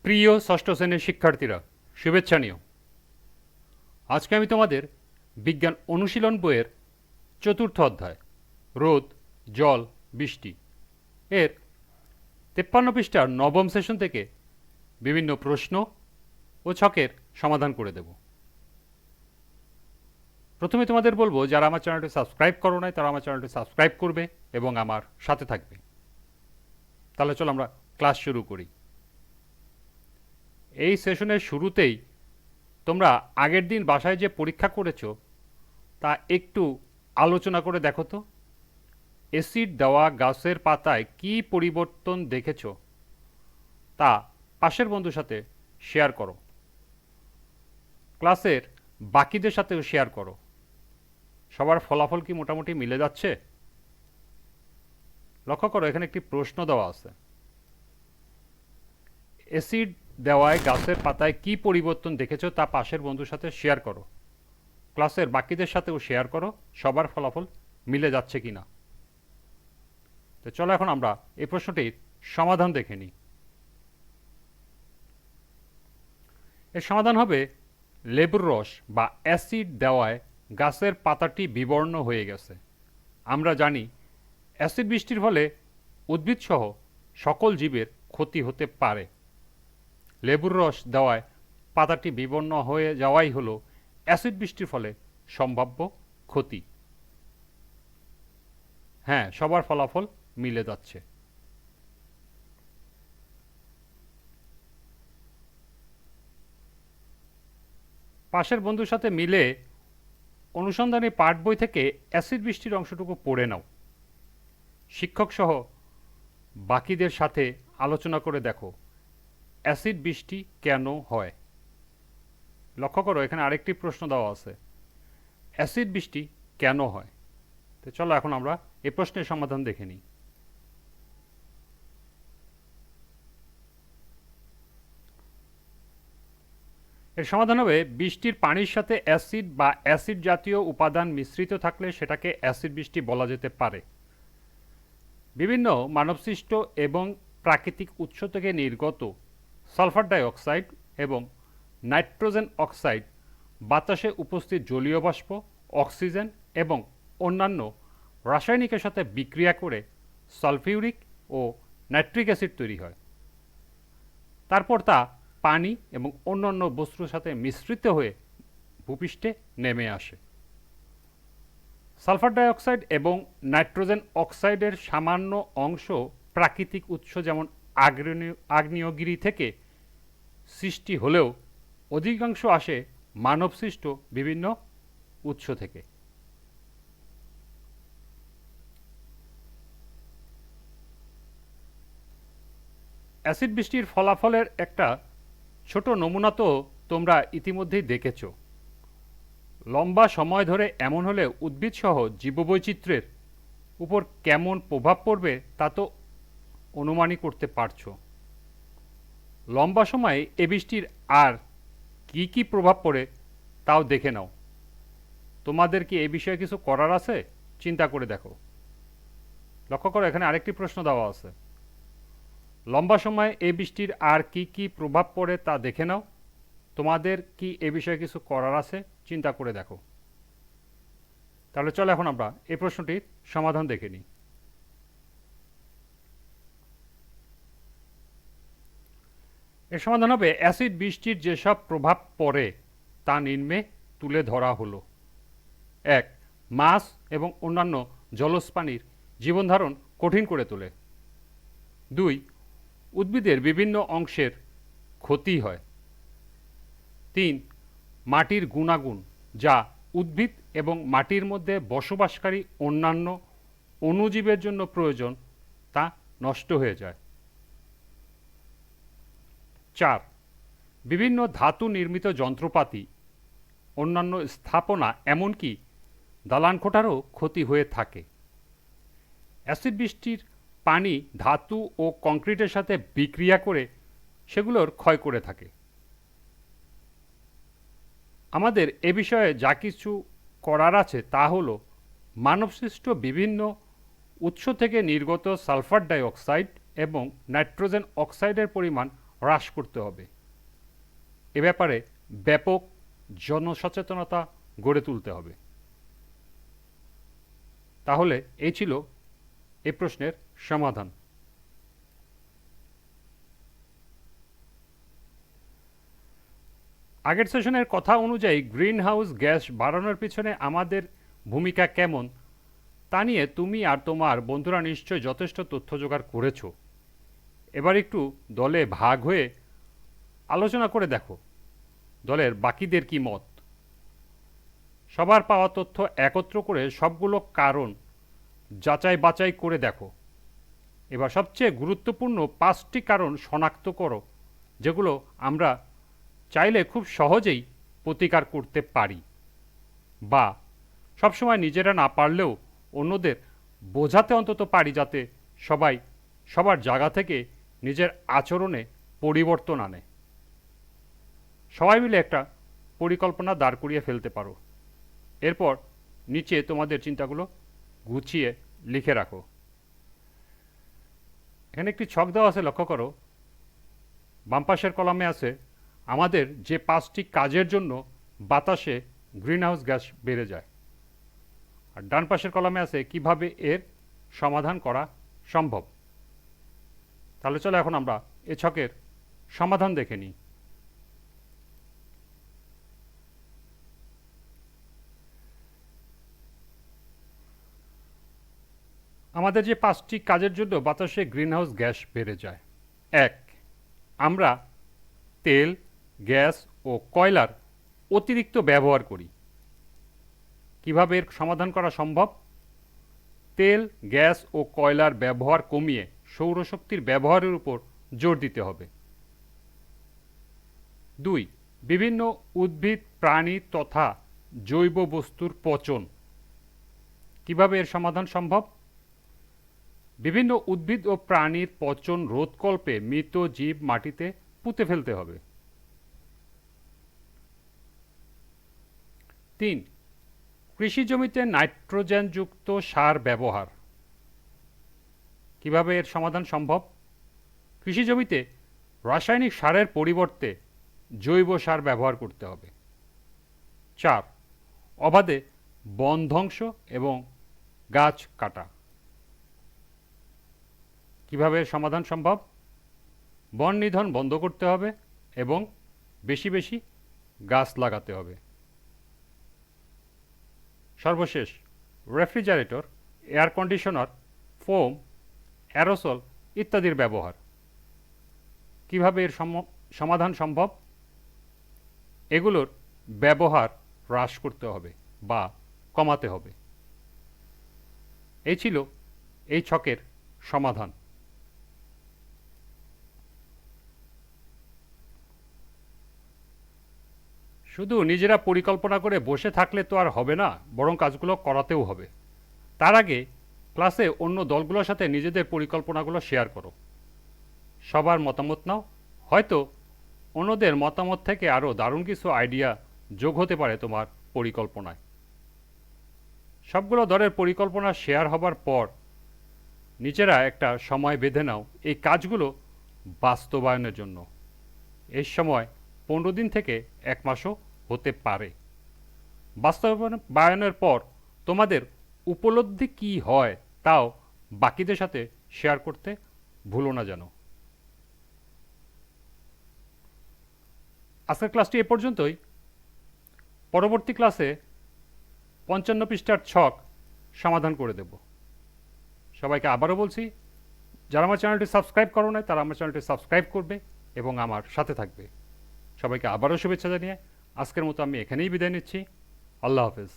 প্রিয় ষষ্ঠ শ্রেণীর শিক্ষার্থীরা, শুভেচ্ছা নিও। আজকে আমি তোমাদের বিজ্ঞান অনুশীলন বইয়ের চতুর্থ অধ্যায় রোদ, জল, বৃষ্টি এর 53 পৃষ্ঠার নবম সেশন থেকে বিভিন্ন প্রশ্ন ও ছকের সমাধান করে দেব। প্রথমে তোমাদের বলবো, যারা আমার চ্যানেলটি সাবস্ক্রাইব করো নাই তারা আমার চ্যানেলটি সাবস্ক্রাইব করবে এবং আমার সাথে থাকবে। তাহলে চলো আমরা ক্লাস শুরু করি। এই সেশনের শুরুতেই তোমরা আগের দিন বাসায় যে পরীক্ষা করেছো তা একটু আলোচনা করে দেখো তো। অ্যাসিড দেওয়া গাছের পাতায় কি পরিবর্তন দেখেছো তা পাশের বন্ধুর সাথে শেয়ার করো, ক্লাসের বাকিদের সাথেও শেয়ার করো। সবার ফলাফল কি মোটামুটি মিলে যাচ্ছে? লক্ষ্য করো, এখানে একটি প্রশ্ন দেওয়া আছে। অ্যাসিড দেওয়ায় গাছের পাতায় কি পরিবর্তন দেখেছো তা পাশের বন্ধুর সাথে শেয়ার করো, ক্লাসের বাকিদের সাথেও শেয়ার করো। সবার ফলাফল মিলে যাচ্ছে কি না। তো চলো এখন আমরা এই প্রশ্নটির সমাধান দেখে নিই। এর সমাধান হবে, লেবুর রস বা অ্যাসিড দেওয়ায় গাছের পাতাটি বিবর্ণ হয়ে গেছে। আমরা জানি অ্যাসিড বৃষ্টির ফলে উদ্ভিদসহ সকল জীবের ক্ষতি হতে পারে। লেবুর রস দেওয়ায় পাতাটি বিবর্ণ হয়ে যাওয়াই হলো অ্যাসিড বৃষ্টির ফলে সম্ভাব্য ক্ষতি। হ্যাঁ, সবার ফলাফল মিলে যাচ্ছে। পাশের বন্ধুর সাথে মিলে অনুসন্ধানী পাঠ বই থেকে অ্যাসিড বৃষ্টির অংশটুকু পড়ে নাও। শিক্ষক সহ বাকিদের সাথে আলোচনা করে দেখো অ্যাসিড বৃষ্টি কেন হয়। লক্ষ্য করো, এখানে আরেকটি প্রশ্ন দেওয়া আছে, অ্যাসিড বৃষ্টি কেন হয়। তো চলো এখন আমরা এই প্রশ্নের সমাধান দেখে নিই। এর সমাধান হবে, বৃষ্টির পানির সাথে অ্যাসিড বা অ্যাসিড জাতীয় উপাদান মিশ্রিত থাকলে সেটাকে অ্যাসিড বৃষ্টি বলা যেতে পারে। বিভিন্ন মানবসৃষ্ট এবং প্রাকৃতিক উৎস থেকে নির্গত সালফার ডাইঅক্সাইড এবং নাইট্রোজেন অক্সাইড, বাতাসে উপস্থিত জলীয় বাষ্প, অক্সিজেন এবং অন্যান্য রাসায়নিকের সাথে বিক্রিয়া করে সালফিউরিক ও নাইট্রিক অ্যাসিড তৈরি হয়। তারপর তা পানি এবং অন্যান্য বস্তুর সাথে মিশ্রিত হয়ে ভূপৃষ্ঠে নেমে আসে। সালফার ডাইঅক্সাইড এবং নাইট্রোজেন অক্সাইডের সামান্য অংশ প্রাকৃতিক উৎস যেমন আগ্নেয়গিরি থেকে সৃষ্টি হলেও অধিকাংশ আসে মানবসৃষ্ট বিভিন্ন উৎস থেকে। অ্যাসিড বৃষ্টির ফলাফলের একটা ছোট নমুনা তো তোমরা ইতিমধ্যেই দেখেছ। লম্বা সময় ধরে এমন হলে উদ্ভিদসহ জীববৈচিত্র্যের উপর কেমন প্রভাব পড়বে তা তো অনুমানই করতে পারছো। লম্বা সময়ে এ বৃষ্টির আর কি কি প্রভাব পড়ে তাও দেখে নাও। তোমাদের কি এই বিষয়ে কিছু করার আছে? চিন্তা করে দেখো। লক্ষ্য করো, এখানে আরেকটি প্রশ্ন দেওয়া আছে, লম্বা সময়ে এই বৃষ্টির আর কি কি প্রভাব পড়ে তা দেখে নাও। তোমাদের কি এ বিষয়ে কিছু করার আছে? চিন্তা করে দেখো। তাহলে চলো এখন আমরা এই প্রশ্নটির সমাধান দেখে নিই। এর সমাধান হবে, অ্যাসিড বৃষ্টির যেসব প্রভাব পড়ে তা নিম্নে তুলে ধরা হলো। 1. মাছ এবং অন্যান্য জলজ প্রাণীর জীবনধারণ কঠিন করে তোলে। 2. উদ্ভিদের বিভিন্ন অংশের ক্ষতি হয়। 3. মাটির গুণাগুণ যা উদ্ভিদ এবং মাটির মধ্যে বসবাসকারী অন্যান্য অণুজীবের জন্য প্রয়োজন তা নষ্ট হয়ে যায়। 4. বিভিন্ন ধাতু নির্মিত যন্ত্রপাতি, অন্যান্য স্থাপনা, এমনকি দালানকোঠারও ক্ষতি হয়ে থাকে। অ্যাসিড বৃষ্টির পানি ধাতু ও কংক্রিটের সাথে বিক্রিয়া করে সেগুলোর ক্ষয় করে থাকে। আমাদের এ বিষয়ে যা কিছু করার আছে তা হলো মানবসৃষ্ট বিভিন্ন উৎস থেকে নির্গত সালফার ডাইঅক্সাইড এবং নাইট্রোজেন অক্সাইডের পরিমাণ হ্রাস করতে হবে। এ ব্যাপারে ব্যাপক জনসচেতনতা গড়ে তুলতে হবে। তাহলে এই ছিল এই প্রশ্নের সমাধান। আগের সেশনের কথা অনুযায়ী গ্রিন হাউস গ্যাস বাড়ানোর পিছনে আমাদের ভূমিকা কেমন তা নিয়ে তুমি আর তোমার বন্ধুরা নিশ্চয় যথেষ্ট তথ্য জোগাড় করেছ। এবার একটু দলে ভাগ হয়ে আলোচনা করে দেখো দলের বাকিদের কি মত। সবার পাওয়া তথ্য একত্র করে সবগুলো কারণ যাচাই বাছাই করে দেখো। এবার সবচেয়ে গুরুত্বপূর্ণ 5টি কারণ শনাক্ত করো যেগুলো আমরা চাইলে খুব সহজেই প্রতিকার করতে পারি, বা সবসময় নিজেরা না পারলেও অন্যদের বোঝাতে অন্তত পারি, যাতে সবাই সবার জায়গা থেকে নিজের আচরণে পরিবর্তন আনে। সবাই মিলে একটা পরিকল্পনা দাঁড় করিয়ে ফেলতে পারো। এরপর নিচে তোমাদের চিন্তাগুলো গুছিয়ে লিখে রাখো। এখানে একটি ছক দেওয়া আছে, লক্ষ্য করো। বাম পাশের কলামে আছে আমাদের যে 5টি কাজের জন্য বাতাসে গ্রিনহাউস গ্যাস বেড়ে যায়, আর ডান পাশের কলামে আছে কিভাবে এর সমাধান করা সম্ভব। তাহলে চলো এখন আমরা এ ছকের সমাধান দেখে নিই। আমাদের যে 5টি কাজের জন্য বাতাসে গ্রিনহাউস গ্যাস বেড়ে যায়। 1, আমরা তেল, গ্যাস ও কয়লার অতিরিক্ত ব্যবহার করি। কিভাবে এর সমাধান করা সম্ভব? তেল, গ্যাস ও কয়লার ব্যবহার কমিয়ে সৌরশক্তির ব্যবহারের উপর জোর দিতে হবে। 2, বিভিন্ন উদ্ভিদ, প্রাণী তথা জৈব বস্তুর পচন। কিভাবে এর সমাধান সম্ভব? বিভিন্ন উদ্ভিদ ও প্রাণীর পচন রোধকল্পে মৃত জীব মাটিতে পুঁতে ফেলতে হবে। 3, কৃষি জমিতে নাইট্রোজেনযুক্ত সার ব্যবহার। কিভাবে এর সমাধান সম্ভব? কৃষি জমিতে রাসায়নিক সারের পরিবর্তে জৈব সার ব্যবহার করতে হবে। 4, অবাধে বন ধ্বংস এবং গাছ কাটা। কিভাবে এর সমাধান সম্ভব? বন নিধন বন্ধ করতে হবে এবং বেশি বেশি গাছ লাগাতে হবে। সর্বশেষ, refrigerator, air conditioner, foam, aerosol ইত্যাদির ব্যবহার। কিভাবে এর সমাধান সম্ভব? এগুলোর ব্যবহার হ্রাস করতে হবে বা কমাতে হবে। এই ছিল এই ছকের সমাধান। শুধু নিজেরা পরিকল্পনা করে বসে থাকলে তো আর হবে না, বরং কাজগুলো করাতেও হবে। তার আগে ক্লাসে অন্য দলগুলোর সাথে নিজেদের পরিকল্পনাগুলো শেয়ার করো। সবার মতামত নাও, হয়তো অন্যদের মতামত থেকে আরও দারুণ কিছু আইডিয়া যোগ হতে পারে তোমার পরিকল্পনায়। সবগুলো দলের পরিকল্পনা শেয়ার হবার পর নিজেরা একটা সময় বেঁধে নাও এই কাজগুলো বাস্তবায়নের জন্য। এই সময় 15 দিন থেকে 1 মাসও হতে পারে। বাস্তবায়নের পর তোমাদের উপলব্ধি কি হয় তাও বাকিদের সাথে শেয়ার করতে ভুলো না যেন। আজকের ক্লাসটি এ পর্যন্তই। পরবর্তী ক্লাসে 55 পৃষ্ঠার ছক সমাধান করে দেব। সবাইকে আবারও বলছি, যারা আমার চ্যানেলটি সাবস্ক্রাইব করো না তারা আমার চ্যানেলটি সাবস্ক্রাইব করবে এবং আমার সাথে থাকবে। সবাইকে আবারও শুভেচ্ছা জানিয়ে আজকের মতো আমি এখানেই বিদায় নিচ্ছি। আল্লাহ হাফেজ।